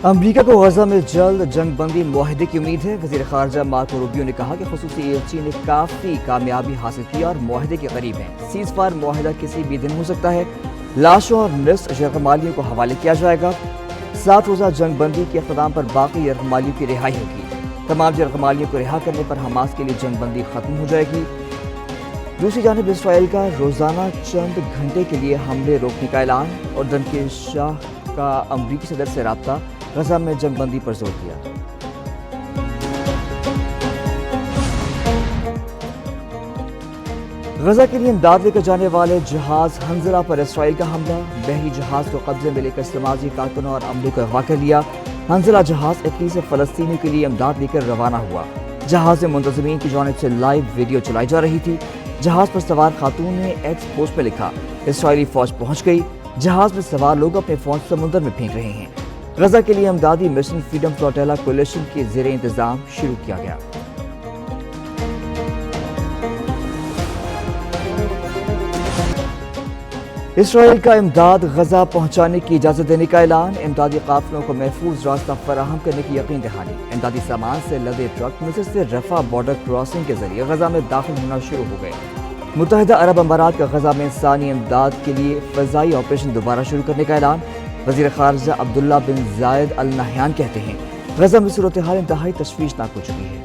امریکہ کو غزہ میں جلد جنگ بندی معاہدے کی امید ہے۔ وزیر خارجہ مارکو روبیو نے کہا کہ خصوصی ایلچی نے کافی کامیابی حاصل کی اور معاہدے کے قریب ہیں۔ سیز فائر معاہدہ کسی بھی دن ہو سکتا ہے۔ لاشوں اور مصر یرغمالیوں کو حوالے کیا جائے گا۔ 7 روزہ جنگ بندی کے اختتام پر باقی یرغمالیوں کی رہائی ہوگی۔ تمام یرغمالیوں کو رہا کرنے پر حماس کے لیے جنگ بندی ختم ہو جائے گی۔ دوسری جانب اسرائیل کا روزانہ چند گھنٹے کے لیے حملے روکنے کا اعلان، اردن کے شاہ کا امریکی صدر سے رابطہ، غزہ میں جنگ بندی پر زور دیا۔ غزہ کے لیے امداد لے کر جانے والے جہاز حنظلہ پر اسرائیل کا حملہ، بحری جہاز کو قبضے میں لے کر سماجی کارکنوں اور عملے کو اغوا کر لیا۔ حنظلہ جہاز اٹلی سے فلسطینیوں کے لیے امداد لے کر روانہ ہوا۔ جہاز میں منتظمین کی جانب سے لائیو ویڈیو چلائی جا رہی تھی۔ جہاز پر سوار خاتون نے ایکس پوسٹ میں لکھا، اسرائیلی فوج پہنچ گئی۔ جہاز میں سوار لوگ اپنے فون سمندر میں پھینک رہے ہیں۔ غزہ کے لیے امدادی مشن فریڈم فلوٹیلا کولیشن کے زیر انتظام شروع کیا گیا۔ اسرائیل کا امداد غزہ پہنچانے کی اجازت دینے کا اعلان، امدادی قافلوں کو محفوظ راستہ فراہم کرنے کی یقین دہانی۔ امدادی سامان سے لدے ٹرک مصر سے رفح بارڈر کراسنگ کے ذریعے غزہ میں داخل ہونا شروع ہو گئے۔ متحدہ عرب امارات کا غزہ میں انسانی امداد کے لیے فضائی آپریشن دوبارہ شروع کرنے کا اعلان۔ وزیر خارجہ عبداللہ بن زائد ال نہیان کہتے ہیں، غزہ میں صورتحال انتہائی تشویشناک ہو چکی ہے۔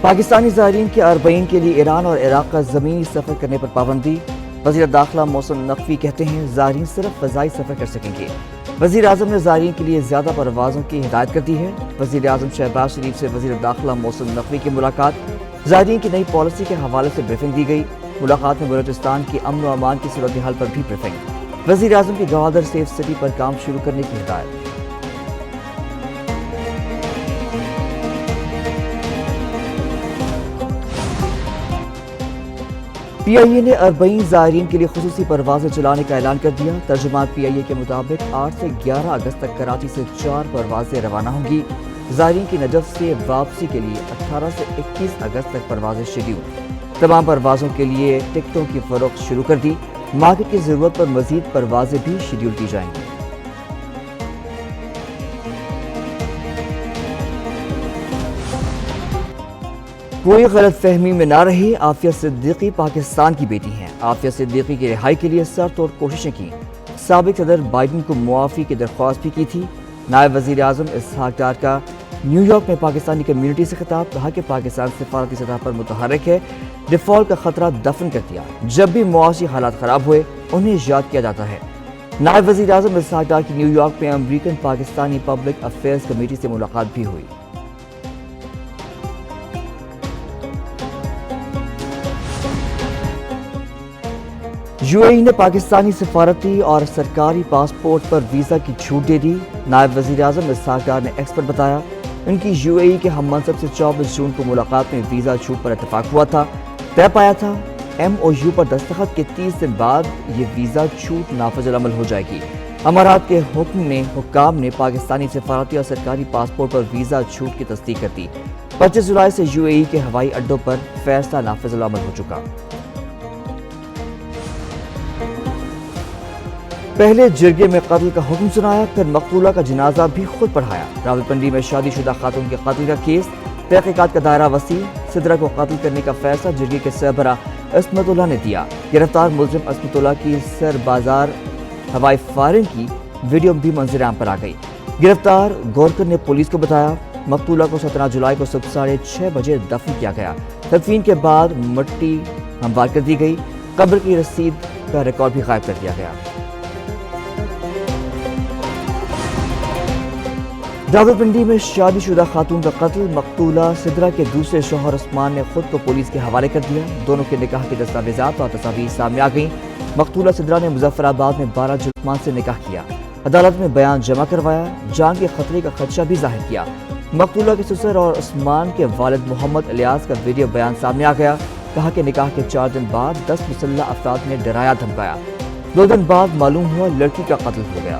پاکستانی زائرین کے 40 کے لیے ایران اور عراق کا زمینی سفر کرنے پر پابندی۔ وزیر داخلہ محسن نقوی کہتے ہیں، زائرین صرف فضائی سفر کر سکیں گے۔ وزیر اعظم نے زائرین کے لیے زیادہ پروازوں کی ہدایت کر دی ہے۔ وزیر اعظم شہباز شریف سے وزیر داخلہ محسن نقوی کی ملاقات، زائرین کی نئی پالیسی کے حوالے سے بریفنگ دی گئی۔ ملاقات میں بلوچستان کی امن و امان کی صورتحال پر بھی بریفنگ۔ وزیر اعظم کی گوادر سیف سٹی پر کام شروع کرنے کی ہدایت۔ پی آئی اے نے 40 زائرین کے لیے خصوصی پروازیں چلانے کا اعلان کر دیا۔ ترجمان پی آئی اے کے مطابق 8 سے 11 اگست تک کراچی سے 4 پروازیں روانہ ہوں گی۔ زائرین کی نجف سے واپسی کے لیے 18 سے 21 اگست تک پروازیں شیڈول۔ تمام پروازوں کے لیے ٹکٹوں کی فروخت شروع کر دی۔ مارکیٹ کی ضرورت پر مزید پروازیں بھی شیڈول کی جائیں گی۔ کوئی غلط فہمی میں نہ رہی، عافیہ صدیقی پاکستان کی بیٹی ہیں۔ عافیہ صدیقی کی رہائی کے لیے سر توڑ کوششیں کی۔ سابق صدر بائیڈن کو معافی کی درخواست بھی کی تھی۔ نائب وزیر اعظم اسحاق ڈار کا نیو یارک میں پاکستانی کمیونٹی سے خطاب، کہا کہ پاکستان سفارتی سطح پر متحرک ہے، ڈیفالٹ کا خطرہ دفن کر دیا۔ جب بھی معاشی حالات خراب ہوئے انہیں یاد کیا جاتا ہے۔ نائب وزیر اعظم اسحاق ڈار کی نیو یارک میں American Pakistani public affairs committee سے ملاقات بھی ہوئی۔ یو اے ای نے پاکستانی سفارتی اور سرکاری پاسپورٹ پر ویزا کی چھوٹ دے دی۔ نائب وزیر اعظم اسحاق ڈار نے ایکس پر بتایا، ان کی یو اے ای کے ہم منصب سے 24 جون کو ملاقات میں ویزا چھوٹ پر اتفاق ہوا تھا۔ طے پایا تھا ایم او یو پر دستخط کے 30 دن بعد یہ ویزا چھوٹ نافذ العمل ہو جائے گی۔ امارات کے حکام نے پاکستانی سفارتی اور سرکاری پاسپورٹ پر ویزا چھوٹ کی تصدیق کر دی۔ 25 جولائی سے یو اے ای کے ہوائی اڈوں پر فیصلہ نافذ العمل ہو چکا۔ پہلے جرگے میں قتل کا حکم سنایا، پھر مقتولہ کا جنازہ بھی خود پڑھایا۔ راولپنڈی میں شادی شدہ خاتون کے قتل کا کیس، تحقیقات کا دائرہ وسیع، سدرہ کو قتل کرنے کا فیصلہ جرگے کے سربراہ عصمت اللہ نے دیا۔ گرفتار ملزم عصمت اللہ کی سر بازار ہوائی فائرنگ کی ویڈیو بھی منظر عام پر آ گئی۔ گرفتار گورکر نے پولیس کو بتایا، مقتولہ کو 17 جولائی کو صبح 6:30 بجے دفن کیا گیا۔ تدفین کے بعد مٹی ہموار کر دی گئی۔ قبر کی رسید کا ریکارڈ بھی غائب کر دیا گیا۔ راولپنڈی میں شادی شدہ خاتون کا قتل، مقتولہ سدرہ کے دوسرے شوہر عثمان نے خود کو پولیس کے حوالے کر دیا۔ دونوں کے نکاح کے دستاویزات اور تصاویر سامنے آ گئیں۔ مقتولہ سدرہ نے مظفر آباد میں 12 جون عثمان سے نکاح کیا، عدالت میں بیان جمع کروایا، جان کے خطرے کا خدشہ بھی ظاہر کیا۔ مقتولہ کے سسر اور عثمان کے والد محمد الیاس کا ویڈیو بیان سامنے آ گیا، کہا کہ نکاح کے 4 دن بعد 10 مسلح افراد نے ڈرایا دھمکایا۔ 2 دن بعد معلوم ہوا لڑکی کا قتل ہو گیا۔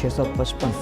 655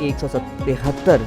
177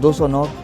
209